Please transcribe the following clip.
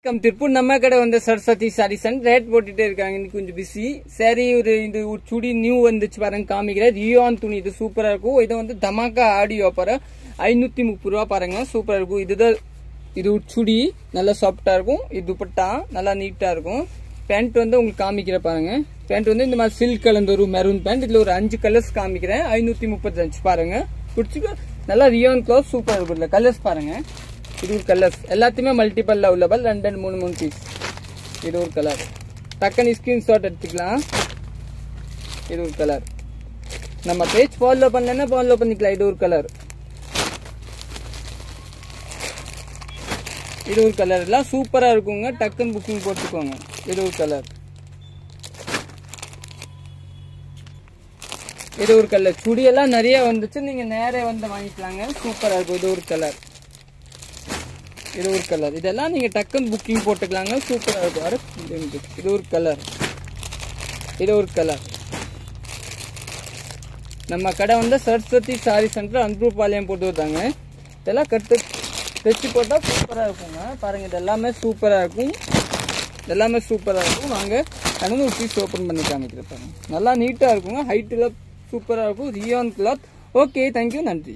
Come Tiruppur நம்ம கடை வந்து சரஸ்வதி சாரீஸ் அண்ட் ரேட் போட்டுட்டே இருக்காங்க. இன்னைக்கு கொஞ்சம் பிஸி. சரி இது ஒரு சுடி நியூ வந்துச்சு பாருங்க, காமிக்கிறேன். ரியான் துணி, இது சூப்பரா இருக்கும். இது வந்து தமாக்கா ஆடியோ பாரு, 530 ரூபா பாருங்க, சூப்பரா இருக்கும். இதுதான் இது ஒரு சுடி, நல்லா சாஃப்டா இருக்கும். இது துப்பட்டா நல்லா நீட்டா இருக்கும். பேண்ட் வந்து உங்களுக்கு காமிக்கிற பாருங்க. பேண்ட் வந்து இந்த மாதிரி சில்க் கலந்து ஒரு மெரூன் பேண்ட். இதுல ஒரு 5 கலர்ஸ் காமிக்கிறேன். 535 பாருங்க, பிடிச்சிக்கோ. நல்லா ரியான் கிளாத் சூப்பரா இருக்கும். இல்ல கலர்ஸ் பாருங்க, இது ஒரு கலர்ஸ் எல்லாத்தையுமே மல்டிபிள் அவைலபிள். 2 3 பீஸ். இது ஒரு கலர், டக்குன்னு ஸ்கிரீன்ஷாட் எடுத்துக்கலாம். இது ஒரு கலர், நம்ம பேஜ் ஃபாலோ பண்ணலன்னா ஃபாலோ பண்ணிக்கலாம். இது ஒரு கலர், இது ஒரு கலர். எல்லாம் சூப்பரா இருக்குங்க, டக்குன்னு புக்கிங் போட்டுக்கோங்க. இது ஒரு கலர், இது ஒரு கலர். சுடியெல்லாம் நிறைய வந்துச்சு, நீங்க நேரே வந்து வாங்கிக்கலாங்க. சூப்பரா இருக்கும். இது ஒரு கலர், இது ஒரு கலர். இதெல்லாம் நீங்க டக்குன்னு புக்கிங் போட்டுக்கலாங்க. சூப்பரா இருக்கும். இது ஒரு கலர், இது ஒரு கலர். நம்ம கடை வந்து சரஸ்வதி சாரி சென்டர், அன்பூர்பாளையம் போட்டு வந்தாங்க. இதெல்லாம் தைச்சு போட்டா சூப்பரா இருக்குங்க. பாருங்க, இது எல்லாமே சூப்பரா இருக்கும். எல்லாமே சூப்பரா இருக்கும். வாங்க கடந்து ஒரு பீஸ் ஓபன் பண்ணி காமிக்கிறேன் பாருங்க. நல்லா நீட்டா இருக்குங்க. ஹைட்ல சூப்பரா இருக்கும். Ryan cloth. ஓகே, தேங்க்யூ, நன்றி.